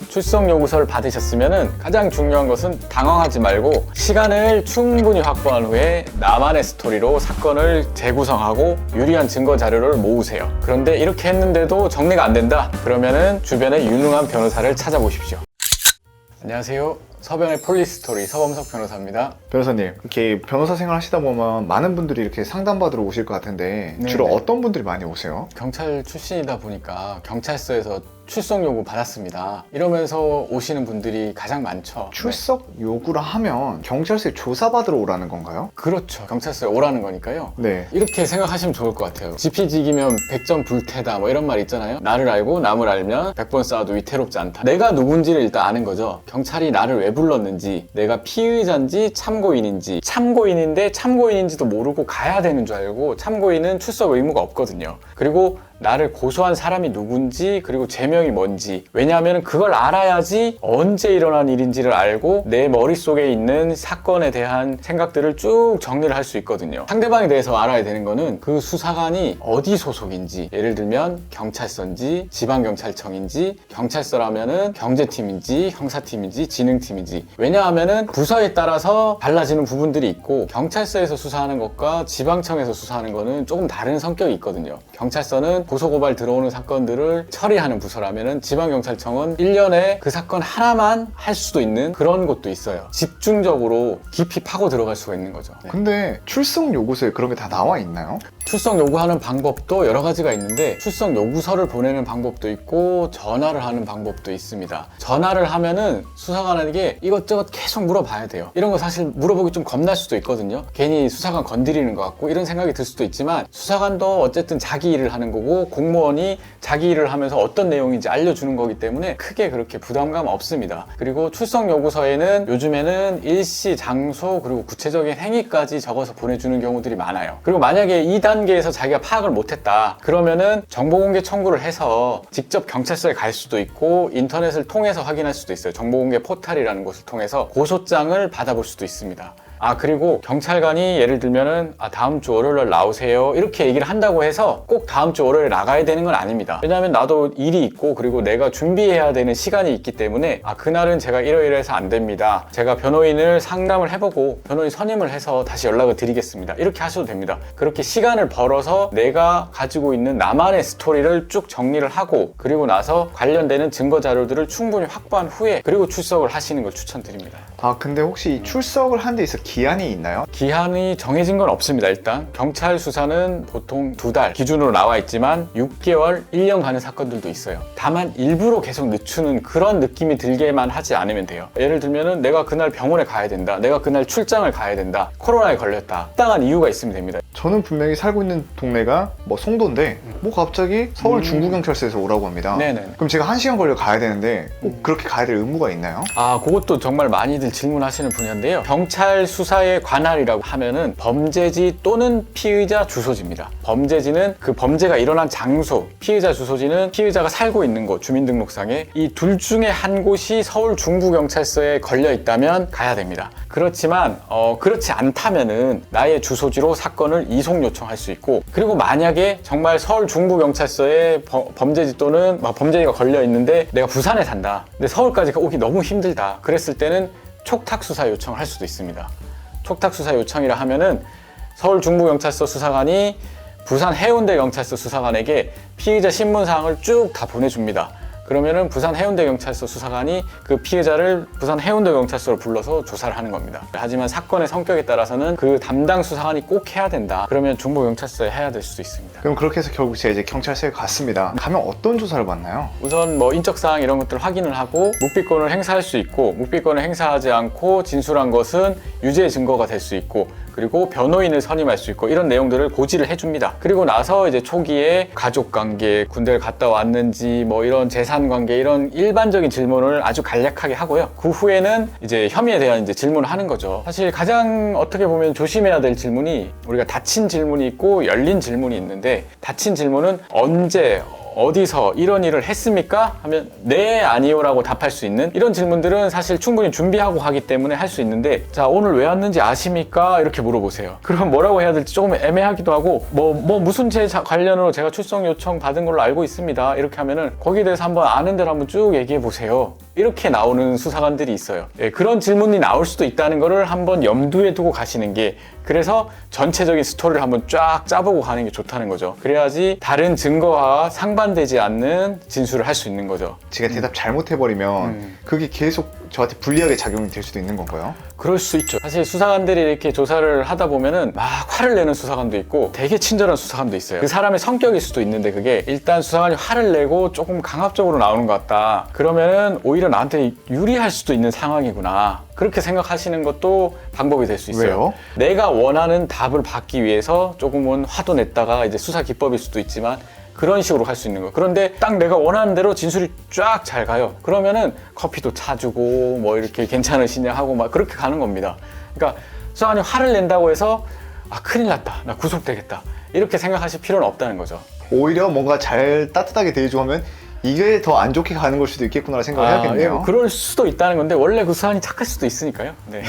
출석 요구서를 받으셨으면 가장 중요한 것은 당황하지 말고 시간을 충분히 확보한 후에 나만의 스토리로 사건을 재구성하고 유리한 증거 자료를 모으세요. 그런데 이렇게 했는데도 정리가 안 된다? 그러면은 주변에 유능한 변호사를 찾아보십시오. 안녕하세요. 서병의 폴리스토리 서범석 변호사입니다. 변호사님, 이렇게 변호사 생활 하시다 보면 많은 분들이 이렇게 상담받으러 오실 것 같은데 주로 어떤 분들이 많이 오세요? 경찰 출신이다 보니까 경찰서에서 출석 요구 받았습니다. 이러면서 오시는 분들이 가장 많죠. 출석 요구를 하면 경찰서에 조사받으러 오라는 건가요? 그렇죠. 경찰서에 오라는 거니까요. 네. 이렇게 생각하시면 좋을 것 같아요. 지피지기면 100점 불태다 뭐 이런 말 있잖아요. 나를 알고 남을 알면 100번 싸워도 위태롭지 않다. 내가 누군지를 일단 아는 거죠. 경찰이 나를 왜 불렀는지, 내가 피의자인지 참고인인지, 참고인인데 참고인인지도 모르고 가야 되는 줄 알고 참고인은 출석 의무가 없거든요. 그리고 나를 고소한 사람이 누군지, 그리고 제명이 뭔지. 왜냐하면 그걸 알아야지 언제 일어난 일인지를 알고 내 머릿속에 있는 사건에 대한 생각들을 쭉 정리를 할 수 있거든요. 상대방에 대해서 알아야 되는 거는 그 수사관이 어디 소속인지, 예를 들면 경찰서인지 지방경찰청인지, 경찰서라면은 경제팀인지 형사팀인지 지능팀인지. 왜냐하면은 부서에 따라서 달라지는 부분들이 있고, 경찰서에서 수사하는 것과 지방청에서 수사하는 거는 조금 다른 성격이 있거든요. 경찰서는 고소고발 들어오는 사건들을 처리하는 부서라면은 지방경찰청은 1년에 그 사건 하나만 할 수도 있는 그런 곳도 있어요. 집중적으로 깊이 파고 들어갈 수가 있는 거죠. 네. 근데 출석 요구서에 그런 게 다 나와 있나요? 출석 요구하는 방법도 여러 가지가 있는데, 출석 요구서를 보내는 방법도 있고 전화를 하는 방법도 있습니다. 전화를 하면은 수사관에게 이것저것 계속 물어봐야 돼요. 이런 거 사실 물어보기 좀 겁날 수도 있거든요. 괜히 수사관 건드리는 것 같고 이런 생각이 들 수도 있지만, 수사관도 어쨌든 자기 일을 하는 거고 공무원이 자기 일을 하면서 어떤 내용인지 알려주는 거기 때문에 크게 그렇게 부담감 없습니다. 그리고 출석 요구서에는 요즘에는 일시, 장소, 그리고 구체적인 행위까지 적어서 보내주는 경우들이 많아요. 그리고 만약에 2단계에서 자기가 파악을 못했다 그러면은 정보공개 청구를 해서 직접 경찰서에 갈 수도 있고 인터넷을 통해서 확인할 수도 있어요. 정보공개 포털이라는 곳을 통해서 고소장을 받아볼 수도 있습니다. 그리고 경찰관이 예를 들면은 다음 주 월요일날 나오세요 이렇게 얘기를 한다고 해서 꼭 다음 주 월요일에 나가야 되는 건 아닙니다. 왜냐하면 나도 일이 있고 그리고 내가 준비해야 되는 시간이 있기 때문에 그날은 제가 이러이러해서 안 됩니다. 제가 변호인을 상담을 해보고 변호인 선임을 해서 다시 연락을 드리겠습니다. 이렇게 하셔도 됩니다. 그렇게 시간을 벌어서 내가 가지고 있는 나만의 스토리를 쭉 정리를 하고, 그리고 나서 관련되는 증거 자료들을 충분히 확보한 후에 그리고 출석을 하시는 걸 추천드립니다. 근데 혹시 출석을 한 데 있어 기한이 있나요? 기한이 정해진 건 없습니다. 일단 경찰 수사는 보통 2달 기준으로 나와 있지만 6개월, 1년 가는 사건들도 있어요. 다만 일부러 계속 늦추는 그런 느낌이 들게만 하지 않으면 돼요. 예를 들면은 내가 그날 병원에 가야 된다, 내가 그날 출장을 가야 된다, 코로나에 걸렸다, 합당한 이유가 있으면 됩니다. 저는 분명히 살고 있는 동네가 송도인데 갑자기 서울 중부경찰서에서 오라고 합니다. 네네. 그럼 제가 1시간 걸려 가야 되는데 꼭 그렇게 가야 될 의무가 있나요? 그것도 정말 많이들 질문하시는 분야인데요. 경찰 수사의 관할이라고 하면은 범죄지 또는 피의자 주소지입니다. 범죄지는 그 범죄가 일어난 장소, 피의자 주소지는 피의자가 살고 있는 곳, 주민등록상에 이 둘 중에 한 곳이 서울 중부경찰서에 걸려 있다면 가야 됩니다. 그렇지만 그렇지 않다면은 나의 주소지로 사건을 이송 요청할 수 있고, 그리고 만약에 정말 서울 중부경찰서에 범죄지 또는 범죄지가 걸려 있는데 내가 부산에 산다, 근데 서울까지 오기 너무 힘들다, 그랬을 때는 촉탁수사 요청을 할 수도 있습니다. 촉탁수사 요청이라 하면은 서울 중부경찰서 수사관이 부산 해운대 경찰서 수사관에게 피의자 신문사항을 쭉 다 보내줍니다. 그러면은 부산 해운대 경찰서 수사관이 그 피해자를 부산 해운대 경찰서로 불러서 조사를 하는 겁니다. 하지만 사건의 성격에 따라서는 그 담당 수사관이 꼭 해야 된다 그러면 중부 경찰서에 해야 될 수도 있습니다. 그럼 그렇게 해서 결국 제가 이제 경찰서에 갔습니다. 가면 어떤 조사를 받나요? 우선 인적사항 이런 것들을 확인을 하고 묵비권을 행사할 수 있고, 묵비권을 행사하지 않고 진술한 것은 유죄 증거가 될 수 있고, 그리고 변호인을 선임할 수 있고, 이런 내용들을 고지를 해줍니다. 그리고 나서 이제 초기에 가족관계, 군대를 갔다 왔는지 이런 재산관계, 이런 일반적인 질문을 아주 간략하게 하고요. 그 후에는 이제 혐의에 대한 이제 질문을 하는 거죠. 사실 가장 어떻게 보면 조심해야 될 질문이, 우리가 닫힌 질문이 있고 열린 질문이 있는데, 닫힌 질문은 언제 어디서 이런 일을 했습니까? 하면 네, 아니요라고 답할 수 있는 이런 질문들은 사실 충분히 준비하고 하기 때문에 할 수 있는데, 자, 오늘 왜 왔는지 아십니까? 이렇게 물어보세요. 그럼 뭐라고 해야 될지 조금 애매하기도 하고, 무슨 제 관련으로 제가 출석 요청 받은 걸로 알고 있습니다. 이렇게 하면은 거기에 대해서 한번 아는 대로 한번 쭉 얘기해 보세요. 이렇게 나오는 수사관들이 있어요. 예, 그런 질문이 나올 수도 있다는 거를 한번 염두에 두고 가시는 게, 그래서 전체적인 스토리를 한번 쫙 짜보고 가는 게 좋다는 거죠. 그래야지 다른 증거와 상반되지 않는 진술을 할 수 있는 거죠. 제가 대답 잘못해버리면 그게 계속 저한테 불리하게 작용이 될 수도 있는 건가요? 그럴 수 있죠. 사실 수사관들이 이렇게 조사를 하다 보면은 막 화를 내는 수사관도 있고 되게 친절한 수사관도 있어요. 그 사람의 성격일 수도 있는데, 그게 일단 수사관이 화를 내고 조금 강압적으로 나오는 것 같다, 그러면은 오히려 나한테 유리할 수도 있는 상황이구나, 그렇게 생각하시는 것도 방법이 될 수 있어요. 왜요? 내가 원하는 답을 받기 위해서 조금은 화도 냈다가 이제 수사 기법일 수도 있지만 그런 식으로 할 수 있는 거예요. 그런데 딱 내가 원하는 대로 진술이 쫙 잘 가요. 그러면은 커피도 차주고 뭐 이렇게 괜찮으시냐 하고 막 그렇게 가는 겁니다. 그러니까 수사관이 화를 낸다고 해서 아, 큰일 났다, 나 구속되겠다, 이렇게 생각하실 필요는 없다는 거죠. 오히려 뭔가 잘 따뜻하게 대해주고 하면 이게 더 안 좋게 가는 걸 수도 있겠구나 생각을 해야겠네요. 예, 그럴 수도 있다는 건데 원래 그 수사관이 착할 수도 있으니까요. 네.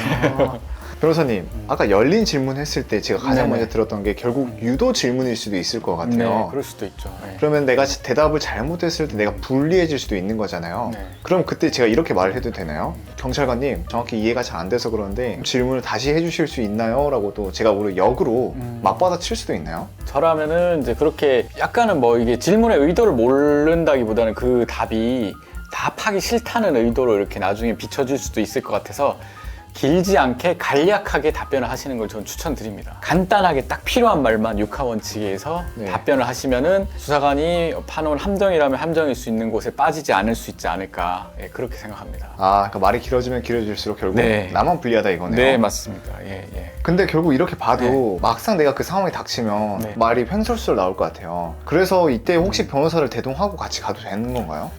변호사님, 아까 열린 질문 했을 때 제가 가장 네네. 먼저 들었던 게 결국 유도 질문일 수도 있을 것 같아요. 네, 그럴 수도 있죠. 네. 그러면 내가 대답을 잘못했을 때 내가 불리해질 수도 있는 거잖아요. 네. 그럼 그때 제가 이렇게 말을 해도 되나요? 경찰관님, 정확히 이해가 잘 안 돼서 그런데 질문을 다시 해주실 수 있나요? 라고 또 제가 오히려 역으로 맞받아 칠 수도 있나요? 저라면은 이제 그렇게 약간은 뭐 이게 질문의 의도를 모른다기보다는 그 답이 답하기 싫다는 의도로 이렇게 나중에 비춰질 수도 있을 것 같아서 길지 않게 간략하게 답변을 하시는 걸 저는 추천드립니다. 간단하게 딱 필요한 말만 육하원칙에서 네. 답변을 하시면은 수사관이 파놓은 함정이라면 함정일 수 있는 곳에 빠지지 않을 수 있지 않을까, 예, 그렇게 생각합니다. 아, 그러니까 말이 길어지면 길어질수록 결국 네. 나만 불리하다 이거네요. 네, 맞습니다. 예, 예. 근데 결국 이렇게 봐도 막상 내가 그 상황에 닥치면 네. 말이 횡설수설 나올 것 같아요. 그래서 이때 혹시 변호사를 대동하고 같이 가도 되는 건가요?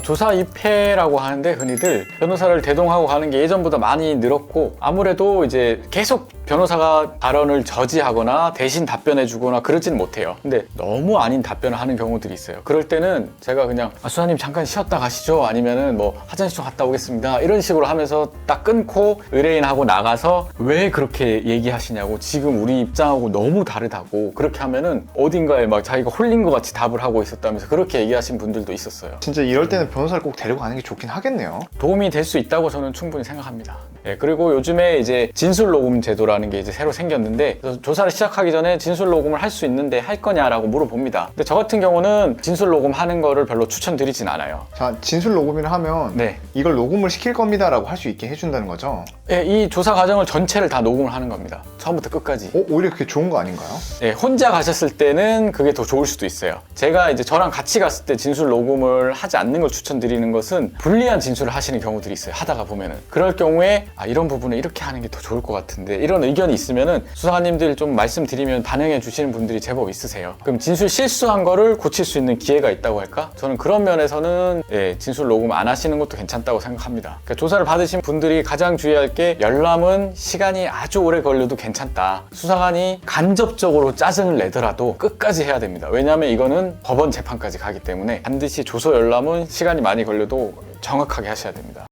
조사 입회라고 하는데 흔히들 변호사를 대동하고 가는 게 예전보다 많이 늘었고, 아무래도 이제 계속 변호사가 발언을 저지하거나 대신 답변해주거나 그러지는 못해요. 근데 너무 아닌 답변을 하는 경우들이 있어요. 그럴 때는 제가 그냥 수사님 잠깐 쉬었다 가시죠, 아니면은 뭐 화장실 좀 갔다 오겠습니다, 이런 식으로 하면서 딱 끊고 의뢰인하고 나가서 왜 그렇게 얘기하시냐고, 지금 우리 입장하고 너무 다르다고, 그렇게 하면은 어딘가에 막 자기가 홀린 것 같이 답을 하고 있었다면서 그렇게 얘기하신 분들도 있었어요. 진짜 이럴 때는 변호사를 꼭 데리고 가는 게 좋긴 하겠네요. 도움이 될 수 있다고 저는 충분히 생각합니다. 예, 그리고 요즘에 이제 진술 녹음 제도라는 게 이제 새로 생겼는데, 그래서 조사를 시작하기 전에 진술 녹음을 할 수 있는데 할 거냐라고 물어봅니다. 근데 저 같은 경우는 진술 녹음 하는 거를 별로 추천드리진 않아요. 자, 진술 녹음을 하면 네. 이걸 녹음을 시킬 겁니다 라고 할 수 있게 해준다는 거죠? 예, 이 조사 과정을 전체를 다 녹음을 하는 겁니다. 처음부터 끝까지. 오히려 그게 좋은 거 아닌가요? 예, 혼자 가셨을 때는 그게 더 좋을 수도 있어요. 제가 이제 저랑 같이 갔을 때 진술 녹음을 하지 않는 걸 추천드리는 것은 불리한 진술을 하시는 경우들이 있어요. 하다가 보면은. 그럴 경우에 이런 부분에 이렇게 하는 게 더 좋을 것 같은데, 이런 의견이 있으면은 수사관님들 좀 말씀드리면 반영해 주시는 분들이 제법 있으세요. 그럼 진술 실수한 거를 고칠 수 있는 기회가 있다고 할까? 저는 그런 면에서는 예, 진술 녹음 안 하시는 것도 괜찮다고 생각합니다. 그러니까 조사를 받으신 분들이 가장 주의할 게, 열람은 시간이 아주 오래 걸려도 괜찮다. 수사관이 간접적으로 짜증을 내더라도 끝까지 해야 됩니다. 왜냐하면 이거는 법원 재판까지 가기 때문에 반드시 조서 열람은 시간이 많이 걸려도 정확하게 하셔야 됩니다.